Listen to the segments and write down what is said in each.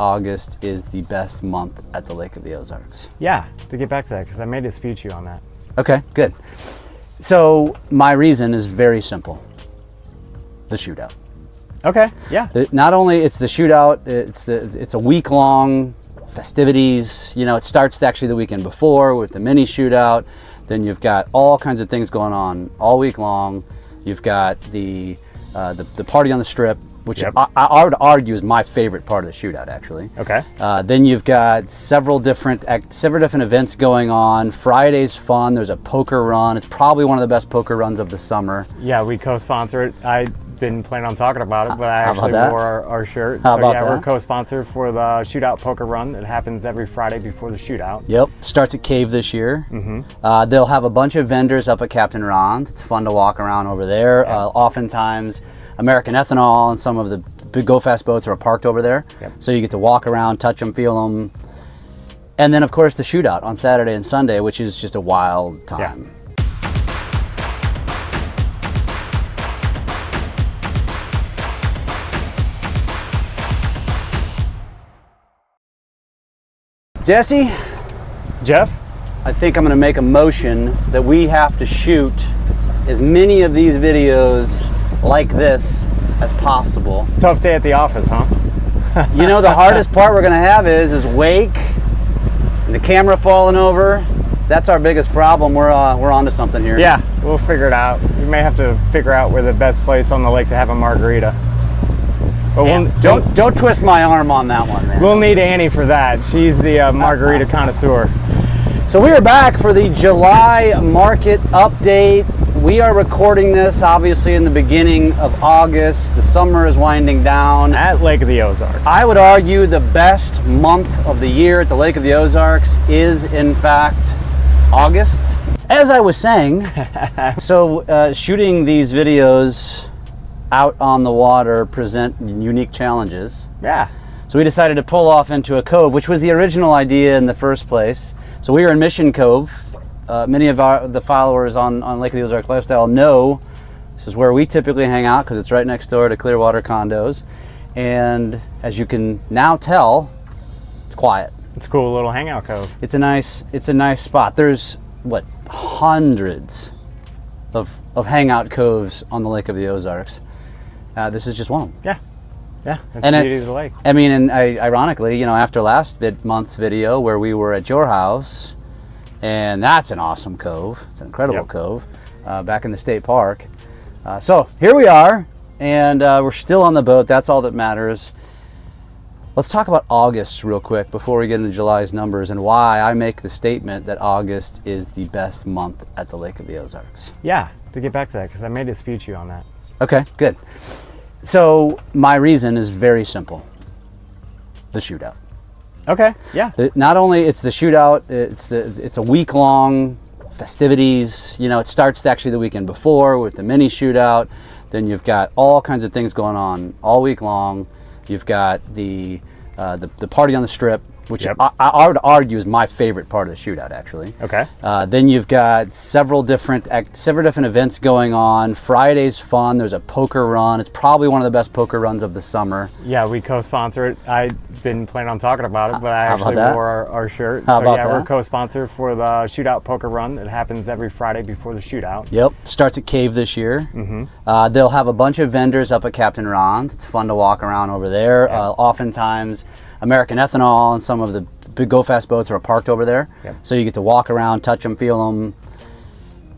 August is the best month at the Lake of the Ozarks? Yeah, to get back to that, because I may dispute you on that. Okay, good. So my reason is very simple. The Shootout. Okay, yeah. Not only it's the Shootout, it's a week-long festivities. You know, it starts actually the weekend before with the mini Shootout. Then you've got all kinds of things going on all week long. You've got the party on the strip, which Yep. I would argue is my favorite part of the Shootout, actually. Okay. Then you've got several different events going on. Friday's fun. There's a poker run. It's probably one of the best poker runs of the summer. Yeah, we co-sponsor it. I didn't plan on talking about it, but I actually wore our shirt. How about yeah, that? We're co-sponsor for the Shootout poker run that happens every Friday before the Shootout. Yep, starts at Cave this year. They'll have a bunch of vendors up at Captain Ron's. It's fun to walk around over there. Oftentimes, American Ethanol and some of the big go-fast boats are parked over there. Yep. So you get to walk around, touch them, feel them. And then, of course, the Shootout on Saturday and Sunday, which is just a wild time. Yeah. Jesse? Jeff? I think I'm going to make a motion that we have to shoot as many of these videos like this as possible. Tough day at the office, huh? You know, the hardest part we're going to have is wake and the camera falling over. That's our biggest problem. We're onto something here. Yeah, we'll figure it out. We may have to figure out where the best place on the lake to have a margarita. But Don't twist my arm on that one, man. We'll need Annie for that. She's the margarita connoisseur. So we are back for the July market update. We are recording this obviously in the beginning of August. The summer is winding down. At Lake of the Ozarks. I would argue the best month of the year at the Lake of the Ozarks is in fact August. As I was saying, so shooting these videos out on the water present unique challenges. Yeah. So we decided to pull off into a cove, which was the original idea in the first place. So we are in Mission Cove. Many of the followers on Lake of the Ozark Lifestyle know this is where we typically hang out because it's right next door to Clearwater Condos. And as you can now tell, it's quiet. It's a cool little hangout cove. It's a nice spot. There's what, hundreds of hangout coves on the Lake of the Ozarks. This is just one of them. Yeah. Yeah, that's And the beauty of the lake. I mean, and ironically, you know, after last month's video where we were at your house, and that's an awesome cove. It's an incredible cove back in the state park. So here we are, and we're still on the boat. That's all that matters. Let's talk about August real quick before we get into July's numbers and why I make the statement that August is the best month at the Lake of the Ozarks. Yeah, to get back to that, because I may dispute you on that. Okay, good. So my reason is very simple. The Shootout. Okay, yeah. Not only it's the Shootout, it's a week-long festivities. You know, it starts actually the weekend before with the mini Shootout. Then you've got all kinds of things going on all week long. You've got the party on the strip, which I would argue is my favorite part of the Shootout, actually. Okay. Then you've got several different events going on. Friday's fun. There's a poker run. It's probably one of the best poker runs of the summer. Yeah, we co-sponsor it. I didn't plan on talking about it, but I actually wore our shirt. How about yeah, that? We're co-sponsor for the Shootout poker run that happens every Friday before the Shootout. Yep, starts at Cave this year. They'll have a bunch of vendors up at Captain Ron's. It's fun to walk around over there. Oftentimes, American Ethanol and some of the big go-fast boats are parked over there. Yep. So you get to walk around, touch them, feel them.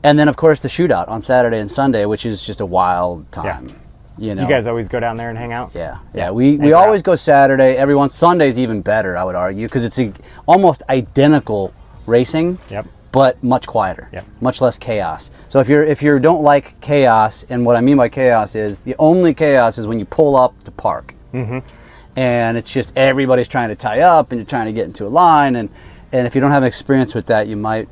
And then, of course, the Shootout on Saturday and Sunday, which is just a wild time. Yeah. You know? You guys always go down there and hang out? Yeah. We always go Saturday. Sunday's even better, I would argue, because it's almost identical racing. Yep. But much quieter, Yep. much less chaos. So if you don't like chaos, and what I mean by chaos is the only chaos is when you pull up to park. And it's just everybody's trying to tie up and you're trying to get into a line, and if you don't have experience with that, you might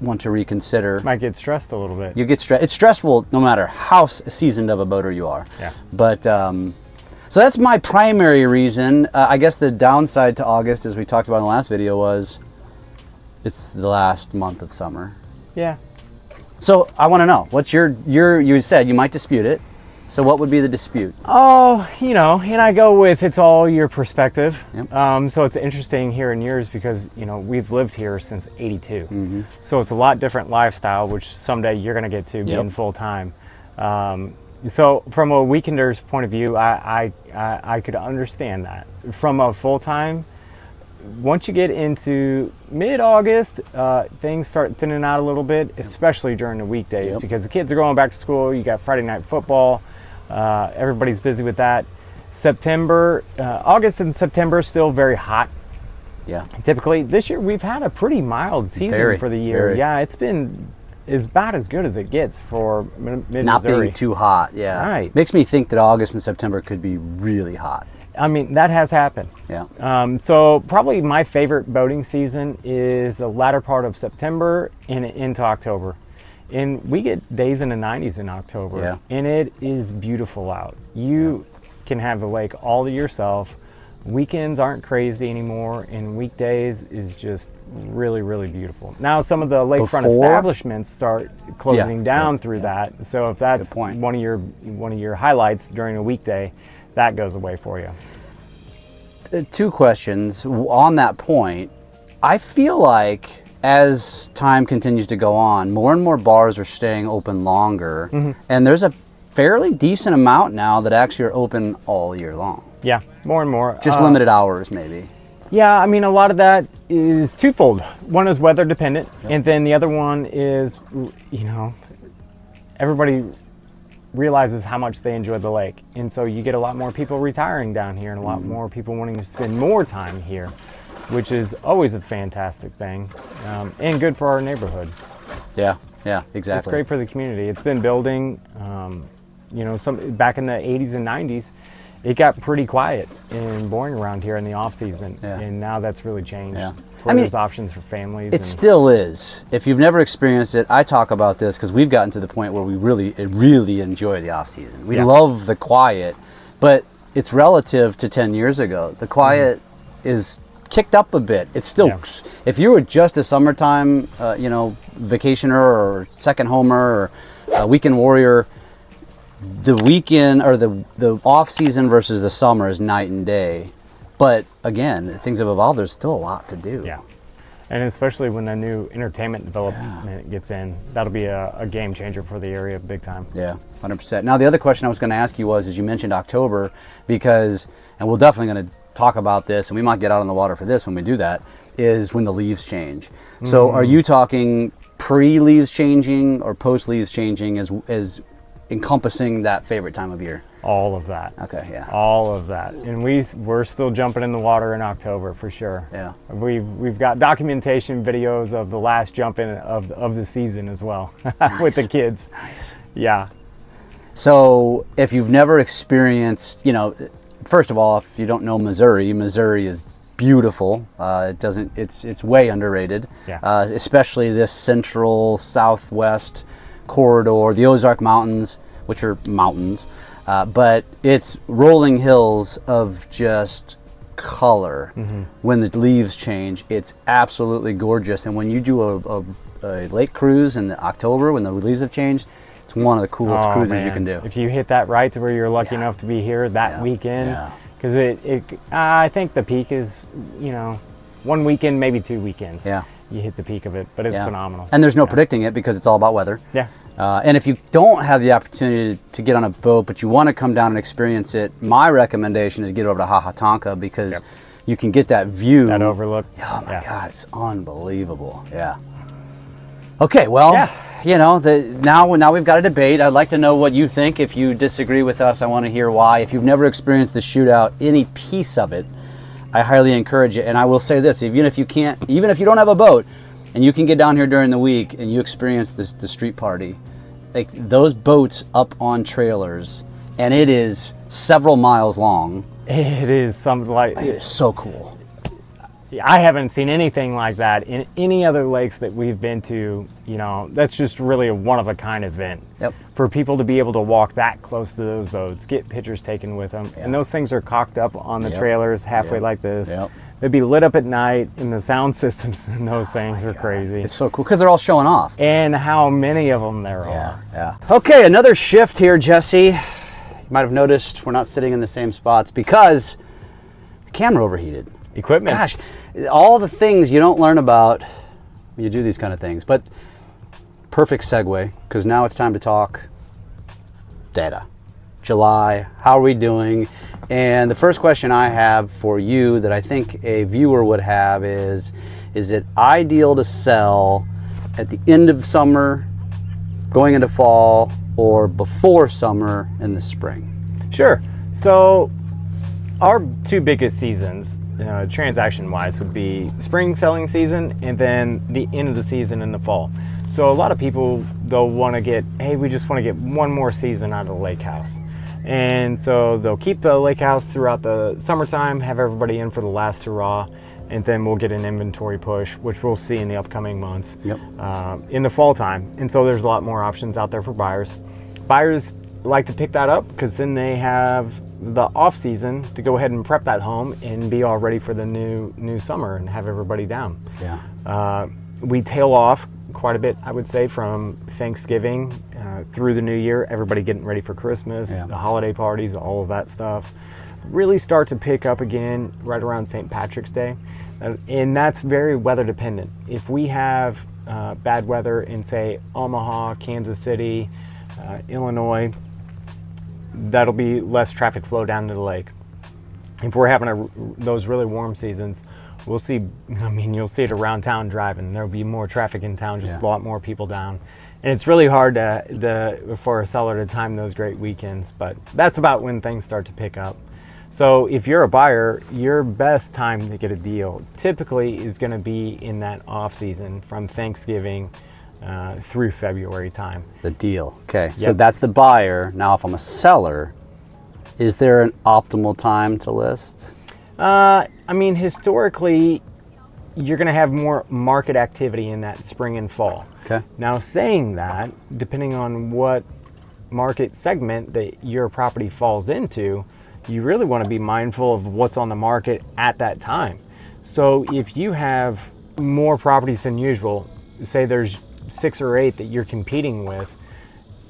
want to reconsider. Might get stressed a little bit. You get stressed. It's stressful no matter how seasoned of a boater you are. Yeah. But so that's my primary reason. I guess the downside to August, as we talked about in the last video, was it's the last month of summer. Yeah. So I want to know, what's you said you might dispute it. So what would be the dispute? Oh, you know, and I go with it's all your perspective. Yep. So it's interesting here in yours because, you know, we've lived here since '82. So it's a lot different lifestyle, which someday you're going to get to being full time. So from a weekender's point of view, I could understand that. From a full time, once you get into mid-August, things start thinning out a little bit, especially during the weekdays because the kids are going back to school. You got Friday night football. Everybody's busy with that. September, August and September are still very hot. Yeah. Typically, this year we've had a pretty mild season for the year. Very. Yeah, it's been about as good as it gets for mid-Missouri. Not being too hot, yeah. Right. Makes me think that August and September could be really hot. I mean, that has happened. Yeah. So probably my favorite boating season is the latter part of September and into October. And we get days in the 90s in October. And it is beautiful out. You can have the lake all to yourself. Weekends aren't crazy anymore, and weekdays is just really, really beautiful. Now some of the lakefront establishments start closing down through that. So if that's one of your highlights during a weekday, that goes away for you. Two questions on that point. I feel like as time continues to go on, more and more bars are staying open longer, and there's a fairly decent amount now that actually are open all year long. Yeah, more and more. Just limited hours, maybe. Yeah, I mean, a lot of that is twofold. One is weather dependent, and then the other one is, you know, everybody realizes how much they enjoy the lake. And so you get a lot more people retiring down here and a lot more people wanting to spend more time here, which is always a fantastic thing and good for our neighborhood. Yeah, exactly. It's great for the community. It's been building, you know, back in the 80s and 90s, it got pretty quiet and boring around here in the off season, and now that's really changed. There's options for families. It still is. If you've never experienced it, I talk about this because we've gotten to the point where we really enjoy the off season. We love the quiet, but it's relative to 10 years ago. The quiet is kicked up a bit. It's still, if you were just a summertime, you know, vacationer or second homer or weekend warrior, the weekend or the off season versus the summer is night and day. But again, things have evolved. There's still a lot to do. Yeah, and especially when the new entertainment development gets in, that'll be a game changer for the area big time. Yeah, 100%. Now, the other question I was going to ask you was, as you mentioned October, because, and we're definitely going to talk about this, and we might get out on the water for this when we do that, is when the leaves change. So are you talking pre-leaves changing or post-leaves changing as encompassing that favorite time of year? All of that. Okay, yeah. All of that. And we're still jumping in the water in October for sure. Yeah. We've got documentation videos of the last jump in of the season as well with the kids. Nice. Yeah. So if you've never experienced, you know, first of all, if you don't know Missouri is beautiful. It's way underrated. Yeah. Especially this central southwest corridor, the Ozark Mountains, which are mountains, but it's rolling hills of just color. When the leaves change, it's absolutely gorgeous. And when you do a lake cruise in October when the leaves have changed, it's one of the coolest cruises you can do. If you hit that right to where you're lucky enough to be here that weekend, because I think the peak is, you know, one weekend, maybe 2 weekends. Yeah. You hit the peak of it, but it's phenomenal. And there's no predicting it because it's all about weather. Yeah. And if you don't have the opportunity to get on a boat, but you want to come down and experience it, my recommendation is get over to Hahatonka because you can get that view. That overlook. Oh my God, it's unbelievable. Yeah. Okay, well, you know, now we've got a debate. I'd like to know what you think. If you disagree with us, I want to hear why. If you've never experienced the Shootout, any piece of it, I highly encourage it. And I will say this, even if you don't have a boat and you can get down here during the week and you experience the street party, like those boats up on trailers, and it is several miles long. It is something like, it is so cool. I haven't seen anything like that in any other lakes that we've been to. You know, that's just really a one-of-a-kind event. Yep. For people to be able to walk that close to those boats, get pictures taken with them, and those things are cocked up on the trailers halfway like this. They'd be lit up at night, and the sound systems and those things are crazy. It's so cool because they're all showing off. And how many of them there are. Yeah. Okay, another shift here, Jesse. might have noticed we're not sitting in the same spots because the camera overheated. Equipment. Gosh, all the things you don't learn about when you do these kind of things. But perfect segue, because now it's time to talk data. July, how are we doing? And the first question I have for you that I think a viewer would have is it ideal to sell at the end of summer, going into fall, or before summer in the spring? Sure. So our two biggest seasons, transaction-wise, would be spring selling season and then the end of the season in the fall. So a lot of people, they'll want to get, hey, we just want to get one more season out of the lake house. And so they'll keep the lake house throughout the summertime, have everybody in for the last hurrah, and then we'll get an inventory push, which we'll see in the upcoming months. Yep. In the fall time. And so there's a lot more options out there for buyers. Buyers like to pick that up because then they have the off season to go ahead and prep that home and be all ready for the new summer and have everybody down. Yeah. We tail off quite a bit, I would say, from Thanksgiving through the new year, everybody getting ready for Christmas, the holiday parties, all of that stuff. Really start to pick up again right around St. Patrick's Day. And that's very weather dependent. If we have bad weather in, say, Omaha, Kansas City, Illinois, that'll be less traffic flow down to the lake. If we're having those really warm seasons, we'll see, you'll see it around town driving. There'll be more traffic in town, just a lot more people down. And it's really hard for a seller to time those great weekends, but that's about when things start to pick up. So if you're a buyer, your best time to get a deal typically is going to be in that off season from Thanksgiving through February time. The deal. Okay. So that's the buyer. Now, if I'm a seller, is there an optimal time to list? Historically, you're going to have more market activity in that spring and fall. Okay. Now, saying that, depending on what market segment that your property falls into, you really want to be mindful of what's on the market at that time. So if you have more properties than usual, say there's 6 or 8 that you're competing with,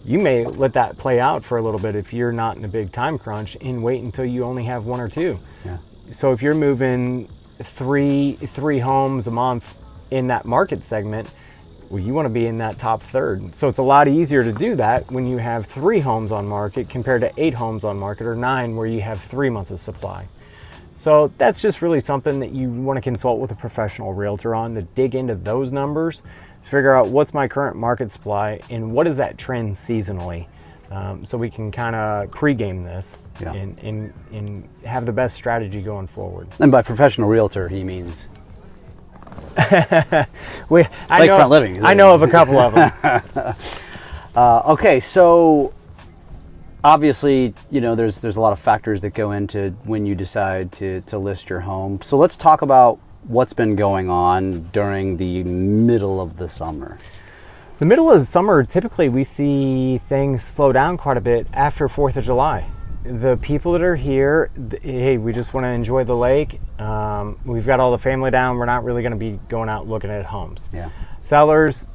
you may let that play out for a little bit if you're not in a big time crunch and wait until you only have 1 or 2. Yeah. So if you're moving three homes a month in that market segment, well, you want to be in that top third. So it's a lot easier to do that when you have 3 homes on market compared to 8 homes on market, or 9 where you have 3 months of supply. So that's just really something that you want to consult with a professional realtor on, to dig into those numbers, figure out what's my current market supply and what is that trend seasonally. So we can kind of pregame this and have the best strategy going forward. And by professional realtor, he means Lakefront Living. I know of a couple of them. Okay, so obviously, there's a lot of factors that go into when you decide to list your home. So let's talk about what's been going on during the middle of the summer. The middle of the summer, typically we see things slow down quite a bit after 4th of July. The people that are here, hey, we just want to enjoy the lake. We've got all the family down. We're not really going to be going out looking at homes. Yeah. Sellers,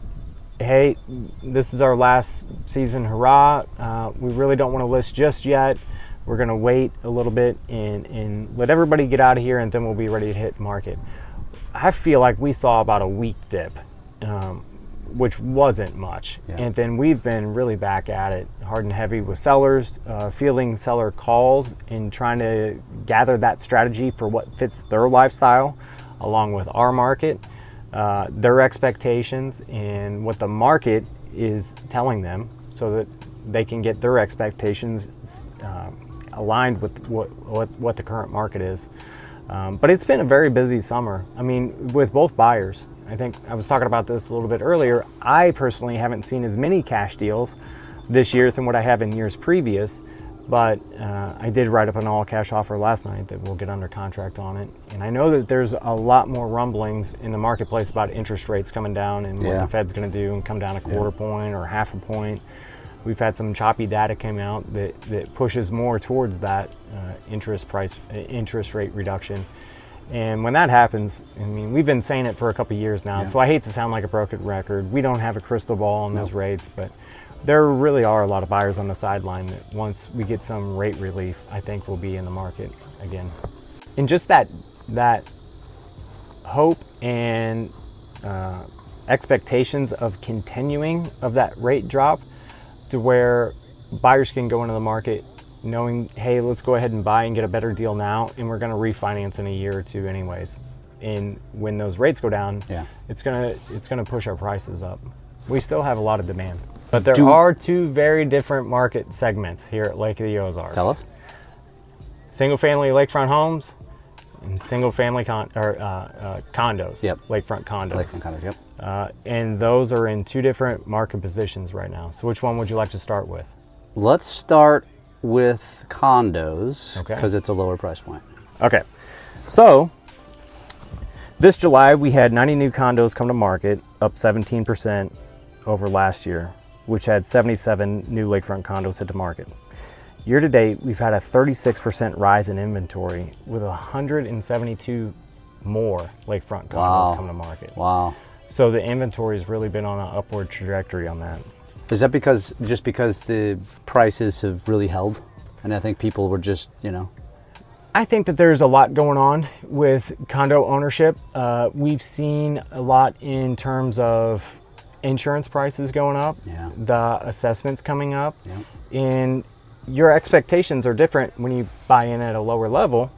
hey, this is our last season, hurrah. We really don't want to list just yet. We're going to wait a little bit and let everybody get out of here, and then we'll be ready to hit market. I feel like we saw about a week dip, which wasn't much. Yeah. And then we've been really back at it hard and heavy with sellers, fielding seller calls and trying to gather that strategy for what fits their lifestyle, along with our market, their expectations, and what the market is telling them, so that they can get their expectations aligned with what the current market is. But it's been a very busy summer. With both buyers. I think I was talking about this a little bit earlier. I personally haven't seen as many cash deals this year than what I have in years previous, but I did write up an all cash offer last night that we'll get under contract on it. And I know that there's a lot more rumblings in the marketplace about interest rates coming down and what the Fed's going to do and come down a quarter point or half a point. We've had some choppy data come out that pushes more towards that interest rate reduction. And when that happens, we've been saying it for a couple of years now, so I hate to sound like a broken record. We don't have a crystal ball on those rates, but there really are a lot of buyers on the sideline that once we get some rate relief, I think we'll be in the market again. And just that hope and expectations of continuing of that rate drop to where buyers can go into the market knowing, hey, let's go ahead and buy and get a better deal now, and we're going to refinance in a year or two anyways. And when those rates go down, it's gonna push our prices up. We still have a lot of demand, but there are two very different market segments here at Lake of the Ozarks. Tell us. Single-family lakefront homes and single-family condos. Yep. Lakefront condos. Lakefront condos. Yep. And those are in two different market positions right now. So which one would you like to start with? Let's start with condos because it's a lower price point. Okay. So this July we had 90 new condos come to market, up 17% over last year, which had 77 new lakefront condos hit the market. Year to date, we've had a 36% rise in inventory with 172 more lakefront condos come to market. Wow. So the inventory has really been on an upward trajectory on that. Is that because the prices have really held? And I think people were just, I think that there's a lot going on with condo ownership. We've seen a lot in terms of insurance prices going up, the assessments coming up, and your expectations are different when you buy in at a lower level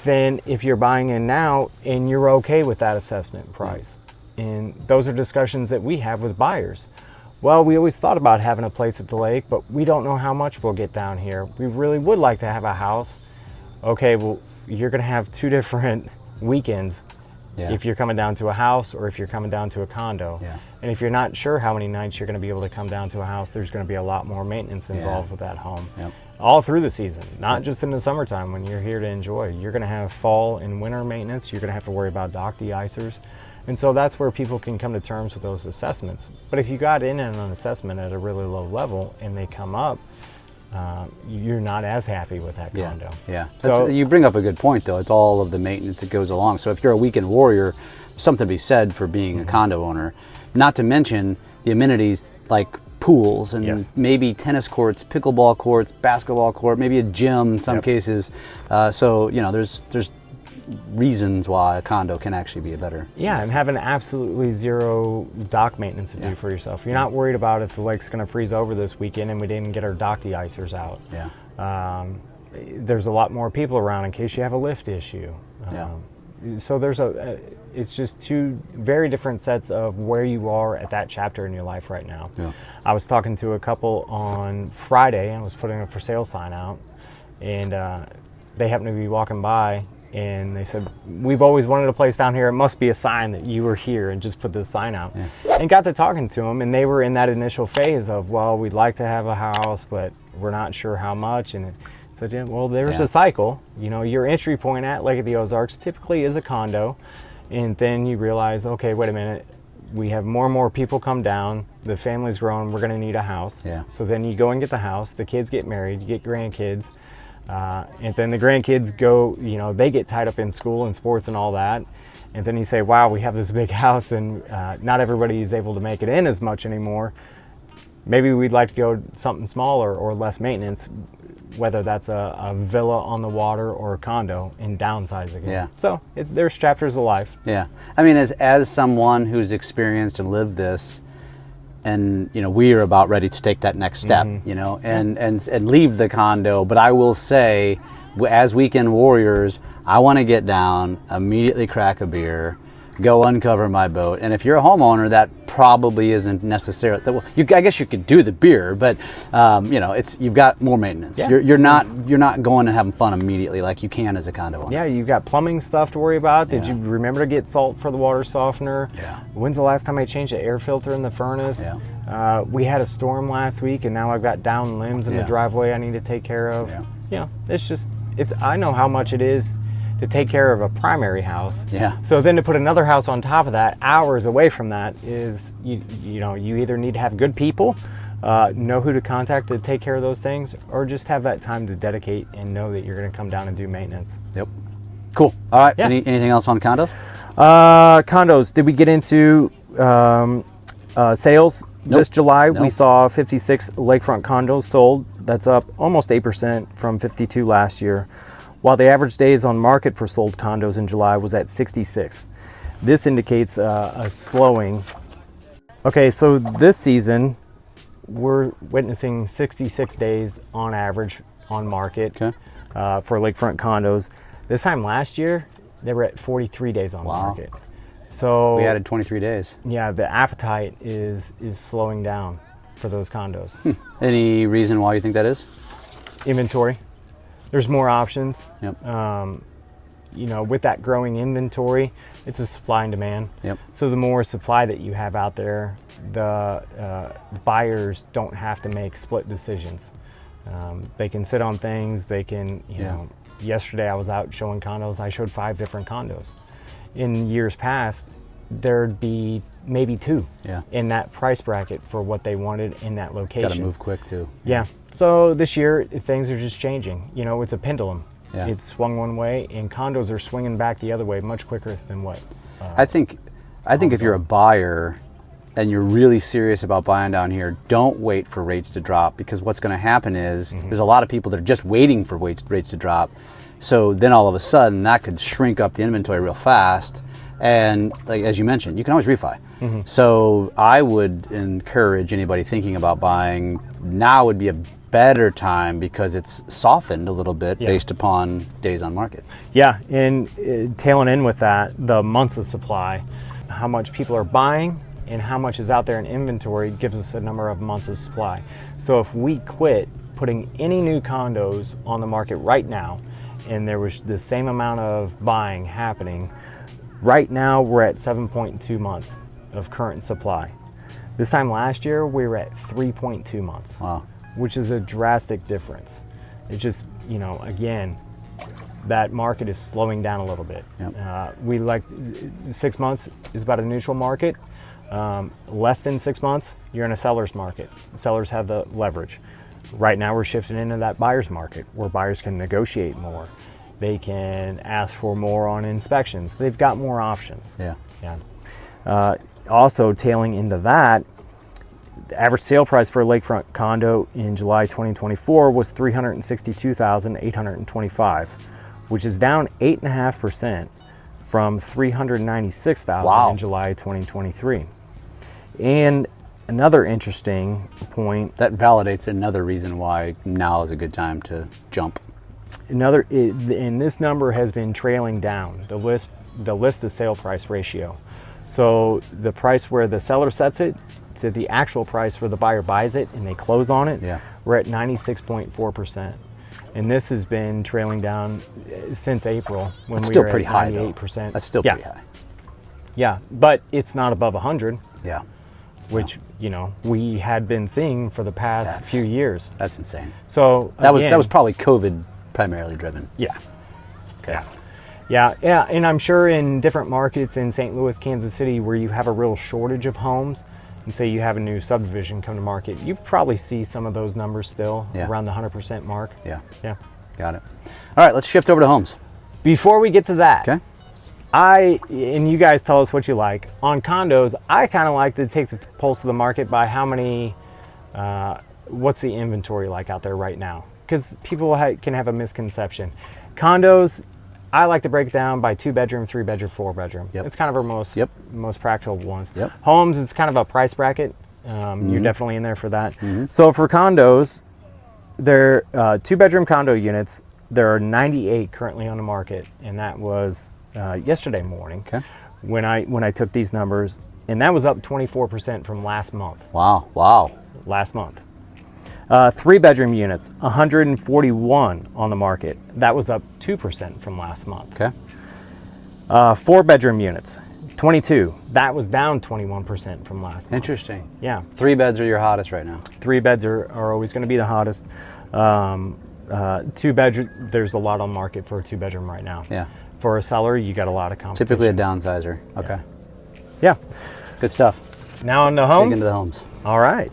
than if you're buying in now and you're okay with that assessment price. And those are discussions that we have with buyers. Well, we always thought about having a place at the lake, but we don't know how much we'll get down here. We really would like to have a house. Okay, well, you're going to have two different weekends if you're coming down to a house or if you're coming down to a condo. And if you're not sure how many nights you're going to be able to come down to a house, there's going to be a lot more maintenance involved with that home. All through the season, not just in the summertime when you're here to enjoy. You're going to have fall and winter maintenance. You're going to have to worry about dock de-icers. And so that's where people can come to terms with those assessments. But if you got in on an assessment at a really low level and they come up, you're not as happy with that condo. So you bring up a good point, though. It's all of the maintenance that goes along. So if you're a weekend warrior, something to be said for being a condo owner. Not to mention the amenities like pools and maybe tennis courts, pickleball courts, basketball court, maybe a gym in some cases. So there's reasons why a condo can actually be a better and having absolutely zero dock maintenance to do for yourself. You're not worried about if the lake's going to freeze over this weekend and we didn't get our dock de-icers out. There's a lot more people around in case you have a lift issue. So there's it's just two very different sets of where you are at that chapter in your life right now. I was talking to a couple on Friday. I was putting a for sale sign out, and they happened to be walking by, and they said, we've always wanted a place down here. It must be a sign that you were here, and just put this sign out. And got to talking to them, and they were in that initial phase of, well, we'd like to have a house, but we're not sure how much. And so, well, there's a cycle. Your entry point at Lake of the Ozarks typically is a condo, and then you realize, okay, wait a minute, we have more and more people come down, the family's growing, we're going to need a house. So then you go and get the house, the kids get married, you get grandkids, and then the grandkids go, they get tied up in school and sports and all that. And then you say, wow, we have this big house and not everybody is able to make it in as much anymore. Maybe we'd like to go something smaller or less maintenance, whether that's a villa on the water or a condo, and downsize again. So there's chapters of life. I mean, as someone who's experienced and lived this, and we are about ready to take that next step, and leave the condo. But I will say, as weekend warriors, I want to get down, immediately crack a beer, go uncover my boat. And if you're a homeowner, that probably isn't necessarily. Well, I guess you could do the beer, but you've got more maintenance. You're not going and having fun immediately like you can as a condo owner. You've got plumbing stuff to worry about. Did you remember to get salt for the water softener? When's the last time I changed the air filter in the furnace? We had a storm last week, and now I've got down limbs in the driveway I need to take care of. I know how much it is to take care of a primary house. So then to put another house on top of that, hours away from that, is you either need to have good people, know who to contact to take care of those things, or just have that time to dedicate and know that you're going to come down and do maintenance. Cool. All right. Anything else on condos? Condos. Did we get into sales? This July, we Nope. saw 56 lakefront condos sold. That's up almost 8% from 52 last year, while the average days on market for sold condos in July was at 66. This indicates a slowing. Okay, so this season, we're witnessing 66 days on average on market for lakefront condos. This time last year, they were at 43 days on market. So we added 23 days. Yeah, the appetite is slowing down for those condos. Any reason why you think that is? Inventory. There's more options. Yep. You know, with that growing inventory, it's a supply and demand. Yep. So the more supply that you have out there, the buyers don't have to make split decisions. They can sit on things. They can, you know, yesterday I was out showing condos. I showed 5 different condos. In years past, there'd be maybe 2 in that price bracket for what they wanted in that location. Got to move quick too. Yeah. So this year, things are just changing. You know, it's a pendulum. Yeah. It swung one way, and condos are swinging back the other way much quicker than what. I think if you're a buyer and you're really serious about buying down here, don't wait for rates to drop, because what's going to happen is there's a lot of people that are just waiting for rates to drop. So then all of a sudden that could shrink up the inventory real fast. And like, as you mentioned, you can always refi. So I would encourage anybody thinking about buying, now would be a better time because it's softened a little bit based upon days on market. Yeah, and tailing in with that, the months of supply, how much people are buying and how much is out there in inventory gives us a number of months of supply. So if we quit putting any new condos on the market right now, and there was the same amount of buying happening, right now we're at 7.2 months of current supply. This time last year, we were at 3.2 months. Wow. Which is a drastic difference. It's just, you know, again, that market is slowing down a little bit. Yep. We like 6 months is about a neutral market. Less than 6 months, you're in a seller's market. Sellers have the leverage. Right now we're shifting into that buyer's market where buyers can negotiate more. They can ask for more on inspections. They've got more options. Also tailing into that, the average sale price for a lakefront condo in July 2024 was $362,825, which is down 8.5% from $396,000 in July 2023. And another interesting point. That validates another reason why now is a good time to jump. And this number has been trailing down, the list to sale price ratio. So the price where the seller sets it to the actual price where the buyer buys it and they close on it, we're at 96.4%. And this has been trailing down since April when That's we still were pretty at high 98%. though. That's still pretty high. Yeah, but it's not above 100. Yeah. Which, you know, we had been seeing for the past few years. That's insane. So that was probably COVID primarily driven. Yeah. Okay. Yeah, and I'm sure in different markets in St. Louis, Kansas City, where you have a real shortage of homes, and say you have a new subdivision come to market, you probably see some of those numbers still around the 100% mark. Yeah. Got it. All right, let's shift over to homes. Before we get to that, okay. And you guys tell us what you like. On condos, I kind of like to take the pulse of the market by how many, what's the inventory like out there right now? Because people can have a misconception. Condos, I like to break it down by 2-bedroom, 3-bedroom, 4-bedroom. It's kind of our most practical ones. Homes, it's kind of a price bracket. You're definitely in there for that. So for condos, they're 2-bedroom condo units. There are 98 currently on the market, and that was yesterday morning when I took these numbers, and that was up 24% from last month. Wow. Last month. 3-bedroom units, 141 on the market. That was up 2% from last month. 4-bedroom units, 22. That was down 21% from last month. Interesting. Yeah. 3 beds are your hottest right now. 3 beds are always going to be the hottest. 2-bedroom, there's a lot on market for a 2-bedroom right now. Yeah. For a seller, you got a lot of competition. Typically a downsizer. Okay. Yeah. Good stuff. Now on the Let's homes. dig into the homes. All right.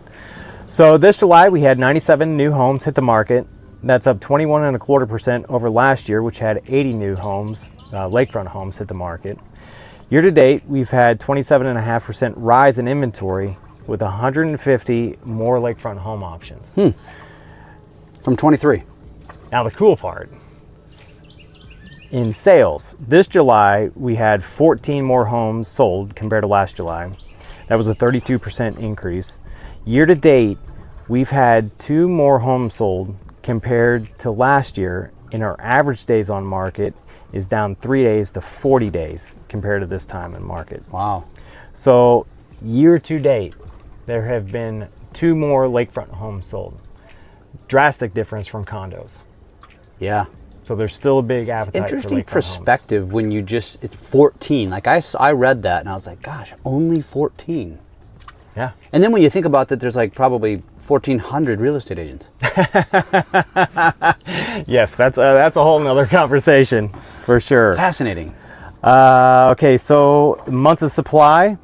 So this July we had 97 new homes hit the market. That's up 21.25% over last year, which had 80 new homes, lakefront homes hit the market. Year to date, we've had 27.5% rise in inventory with 150 more lakefront home options. From 23. Now the cool part, in sales, this July we had 14 more homes sold compared to last July. That was a 32% increase. Year to date, we've had 2 more homes sold compared to last year, and our average days on market is down 3 days to 40 days compared to this time in market. Wow. So year to date, there have been 2 more lakefront homes sold. Drastic difference from condos. Yeah. So there's still a big appetite It's interesting for lakefront perspective homes. when you just, it's 14. Like I read that and I was like, gosh, only 14. Yeah. And then when you think about that, there's like probably 1,400 real estate agents. Yes, that's a whole nother conversation for sure. Fascinating. Okay, so months of supply,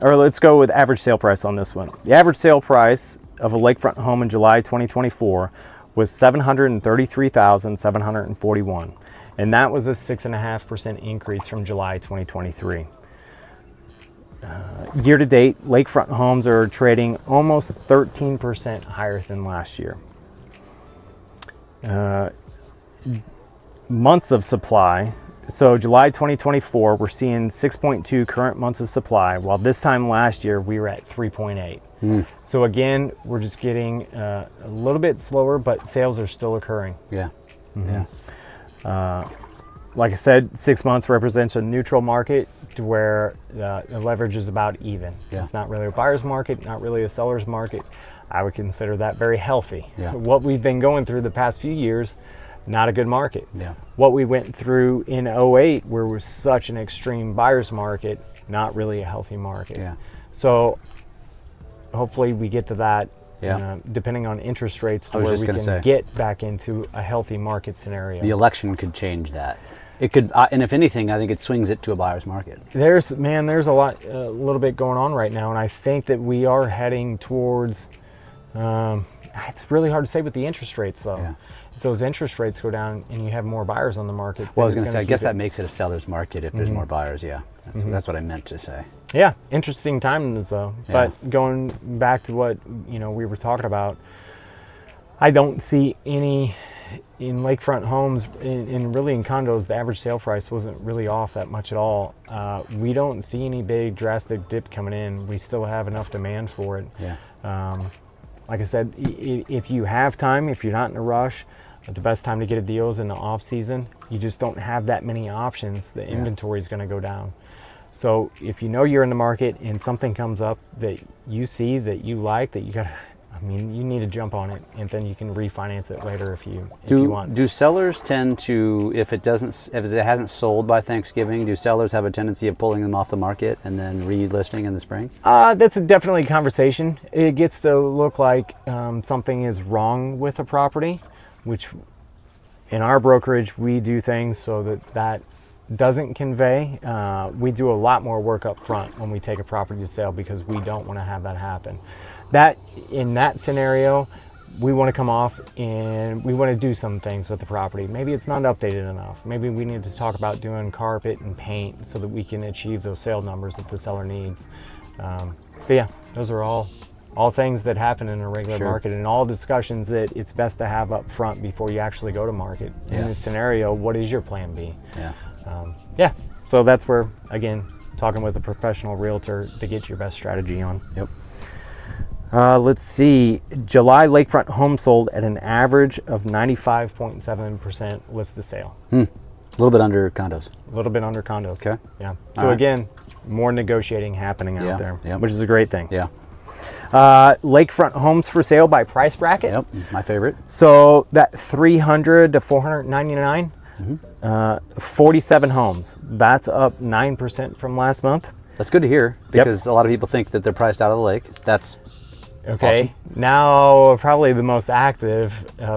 or let's go with average sale price on this one. The average sale price of a lakefront home in July 2024 was $733,741, and that was a 6.5% increase from July 2023. Year to date, lakefront homes are trading almost 13% higher than last year. Months of supply. So July 2024, we're seeing 6.2 current months of supply, while this time last year we were at 3.8. So again, we're just getting a little bit slower, but sales are still occurring. Yeah. Like I said, 6 months represents a neutral market to where the leverage is about even. Yeah. It's not really a buyer's market, not really a seller's market. I would consider that very healthy. Yeah. What we've been going through the past few years, not a good market. Yeah. What we went through in 08, where it was such an extreme buyer's market, not really a healthy market. Yeah. So hopefully we get to that, Yeah. depending on interest rates, to I was where just we gonna can say. get back into a healthy market scenario. The election could change that. It could, and if anything, I think it swings it to a buyer's market. There's a little bit going on right now, and I think that we are heading towards, it's really hard to say with the interest rates though. Yeah. If those interest rates go down and you have more buyers on the market. Well, I was then going to it's say, I keep guess it- that makes it a seller's market if there's more buyers. Yeah, that's what I meant to say. Yeah, interesting times though. Yeah. But going back to what we were talking about, I don't see any in lakefront homes, in really in condos. The average sale price wasn't really off that much at all. We don't see any big drastic dip coming in. We still have enough demand for it. Yeah. Like I said, if you have time, if you're not in a rush, the best time to get a deal is in the off season. You just don't have that many options. The inventory is going to go down. So if you know you're in the market and something comes up that you see that you like, that you need to jump on it, and then you can refinance it later if you want. Do sellers tend to, if it hasn't sold by Thanksgiving, do sellers have a tendency of pulling them off the market and then relisting in the spring? That's definitely a conversation. It gets to look like something is wrong with a property, which in our brokerage we do things so that doesn't convey. We do a lot more work up front when we take a property to sale because we don't want to have that happen. In that scenario, we want to come off and we want to do some things with the property. Maybe it's not updated enough. Maybe we need to talk about doing carpet and paint so that we can achieve those sale numbers that the seller needs. But yeah, those are all things that happen in a regular market, and all discussions that it's best to have up front before you actually go to market. In this scenario, what is your plan B? So that's where, again, talking with a professional realtor to get your best strategy on. Yep. Let's see. July lakefront home sold at an average of 95.7% list to sale. A little bit under condos. A little bit under condos. Okay. Yeah. So again, more negotiating happening out there, which is a great thing. Yeah. Lakefront homes for sale by price bracket. Yep. My favorite. So that 300 to 499, 47 homes. That's up 9% from last month. That's good to hear because a lot of people think that they're priced out of the lake. That's okay. Awesome. Now probably the most active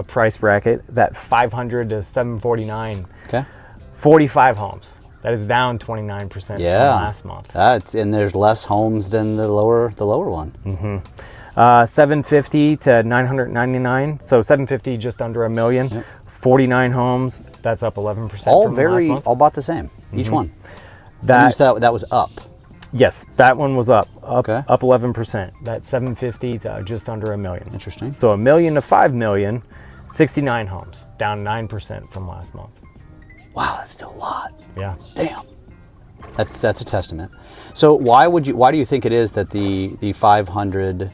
price bracket, that 500 to 749. Okay. 45 homes. That is down 29% from last month. And there's less homes than the lower one. 750 to 999. So 750 just under $1 million. Yep. 49 homes. That's up 11% All from last month. all bought the same. Each one. That that was up. Yes, that one was up Okay. up 11%. That 750 to just under $1 million. Interesting. So $1 million to $5 million, 69 homes, down 9% from last month. Wow, that's still a lot. Yeah. Damn. That's a testament. So why do you think it is that the 500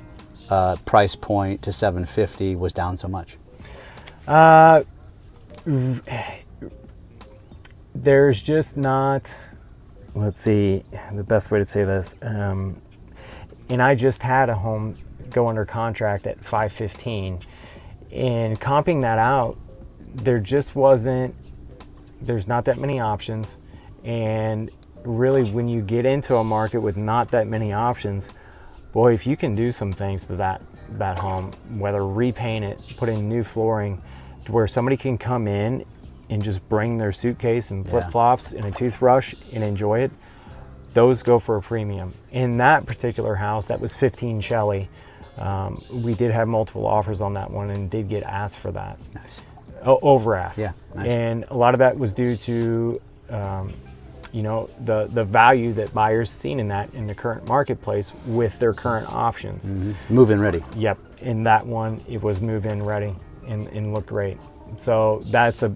price point to 750 was down so much? There's just not, let's see, the best way to say this. And I just had a home go under contract at 515, and comping that out, there's not that many options. And really, when you get into a market with not that many options, boy, if you can do some things to that home, whether repaint it, put in new flooring, to where somebody can come in and just bring their suitcase and flip-flops and a toothbrush and enjoy it, those go for a premium. In that particular house, that was 15 Shelley. We did have multiple offers on that one and did get asked for that. Nice. Over asked. Yeah, nice. And a lot of that was due to the value that buyers seen in the current marketplace with their current options. Mm-hmm. Move-in ready. Yep. In that one, it was move-in ready and looked great. So that's a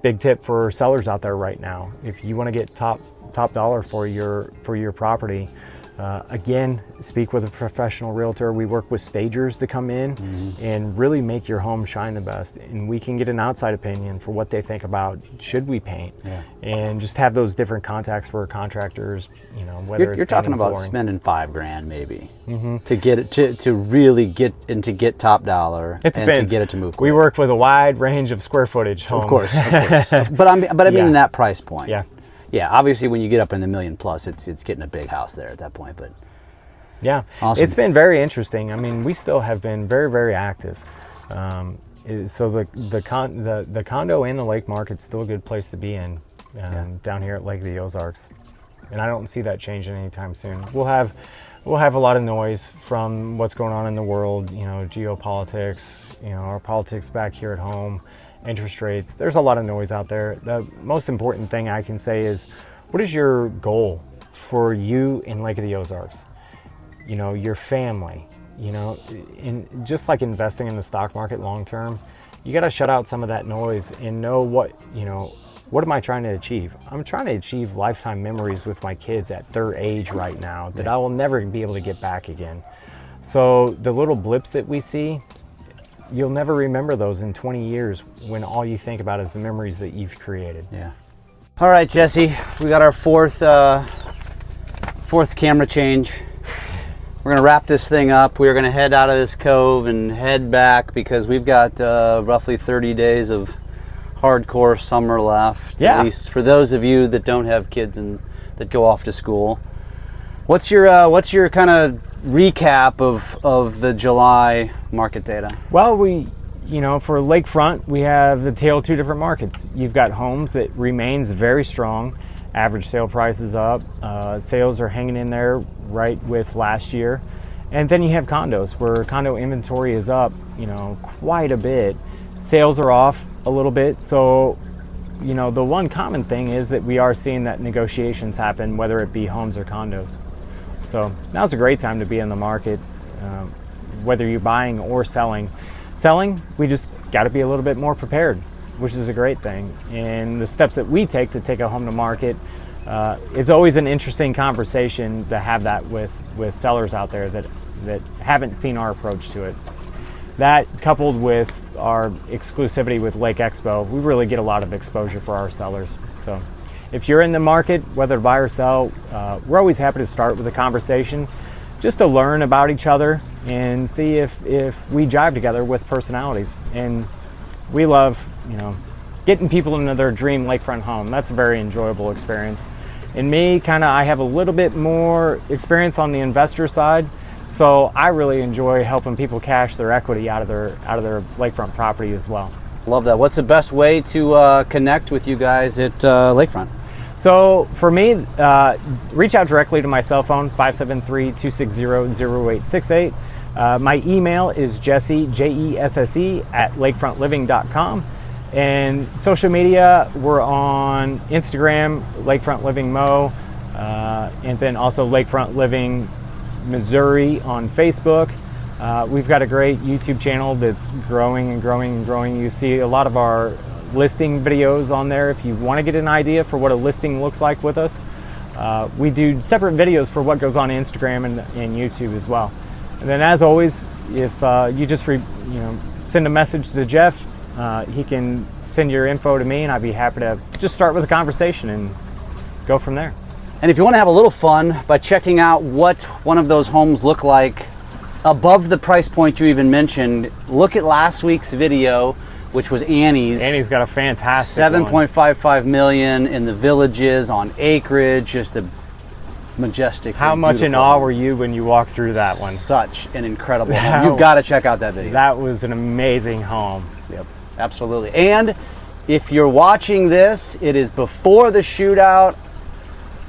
big tip for sellers out there right now. If you want to get top dollar for your property, again, speak with a professional realtor. We work with stagers to come in and really make your home shine the best. And we can get an outside opinion for what they think about should we paint, and just have those different contacts for contractors. Whether you're talking about flooring. spending $5,000 maybe to get it to really get top dollar It depends. to get it to move. We quick. work with a wide range of square footage homes. Of course. But I mean in that price point. Yeah. Yeah, obviously when you get up in the $1 million plus, it's getting a big house there at that point. But yeah, awesome. It's been very interesting. I mean, we still have been very, very active. So the condo and the lake market's still a good place to be in down here at Lake of the Ozarks, and I don't see that changing anytime soon. We'll have a lot of noise from what's going on in the world. Geopolitics. Our politics back here at home. Interest rates, there's a lot of noise out there. The most important thing I can say is, what is your goal for you in Lake of the Ozarks? Your family, in just like investing in the stock market long term, you got to shut out some of that noise and know what am I trying to achieve? I'm trying to achieve lifetime memories with my kids at their age right now that I will never be able to get back again. So the little blips that we see, you'll never remember those in 20 years when all you think about is the memories that you've created. Yeah. All right, Jesse, we got our fourth camera change. We're gonna wrap this thing up. We're gonna head out of this cove and head back because we've got roughly 30 days of hardcore summer left. Yeah. At least for those of you that don't have kids and that go off to school. What's your kind of recap of the July market data? Well, for Lakefront, we have the tale of two different markets. You've got homes that remains very strong. Average sale price is up. Sales are hanging in there right with last year. And then you have condos where condo inventory is up, quite a bit. Sales are off a little bit. So, the one common thing is that we are seeing that negotiations happen, whether it be homes or condos. So now's a great time to be in the market, whether you're buying or selling. Selling, we just got to be a little bit more prepared, which is a great thing. And the steps that we take to take a home to market, it's always an interesting conversation to have that with sellers out there that haven't seen our approach to it. That coupled with our exclusivity with Lake Expo, we really get a lot of exposure for our sellers. So if you're in the market, whether to buy or sell, we're always happy to start with a conversation just to learn about each other and see if we jive together with personalities. And we love, getting people into their dream lakefront home. That's a very enjoyable experience. And me, I have a little bit more experience on the investor side, so I really enjoy helping people cash their equity out of their lakefront property as well. Love that. What's the best way to connect with you guys at Lakefront? So for me, reach out directly to my cell phone, 573-260-0868. My email is Jesse, Jesse, at lakefrontliving.com. And social media, we're on Instagram, Lakefront Living Mo, And then also Lakefront Living Missouri on Facebook. We've got a great YouTube channel that's growing and growing and growing. You see a lot of our listing videos on there if you want to get an idea for what a listing looks like with us. We do separate videos for what goes on Instagram and YouTube as well. And then, as always, if you just send a message to Jeff, he can send your info to me, and I'd be happy to just start with a conversation and go from there. And if you want to have a little fun by checking out what one of those homes look like above the price point you even mentioned, look at last week's video, which was Annie's. Annie's got a fantastic 7.55 million in the Villages on acreage, just a majestic. How much in awe were you when you walked through that one? Such an incredible home. You've got to check out that video. That was an amazing home. Yep, absolutely. And if you're watching this, it is before the shootout.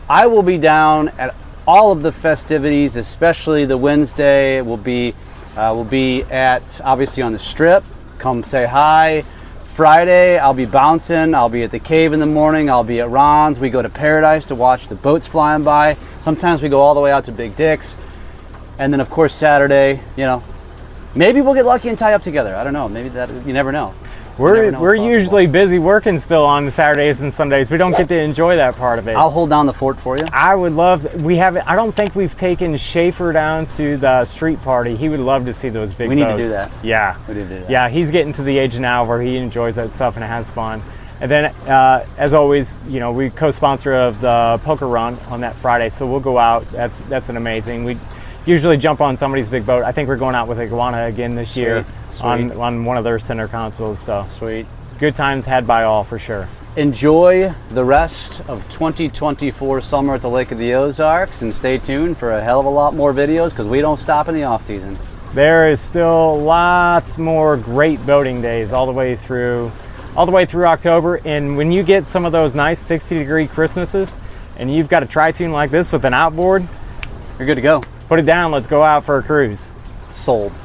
I will be down at all of the festivities, especially the Wednesday. We'll be at, obviously, on the Strip. Come say hi. Friday, I'll be bouncing. I'll be at the Cave in the morning. I'll be at Ron's. We go to Paradise to watch the boats flying by. Sometimes we go all the way out to Big Dick's. And then, of course, Saturday, maybe we'll get lucky and tie up together. I don't know. Maybe that, you never know. We're usually busy working still on the Saturdays and Sundays. We don't get to enjoy that part of it. I'll hold down the fort for you. I would love. I don't think we've taken Schaefer down to the street party. He would love to see those big boats. We need to do that. Yeah. We need to do that. Yeah, he's getting to the age now where he enjoys that stuff and has fun. And then, as always, we co-sponsor of the poker run on that Friday, so we'll go out. That's an amazing. We usually jump on somebody's big boat. I think we're going out with Iguana again this year. On one of their center consoles. So sweet. Good times had by all for sure. Enjoy the rest of 2024 summer at the Lake of the Ozarks, and stay tuned for a hell of a lot more videos because we don't stop in the off season. There is still lots more great boating days all the way through October. And when you get some of those nice 60-degree Christmases and you've got a tri-tune like this with an outboard, you're good to go. Put it down. Let's go out for a cruise. Sold.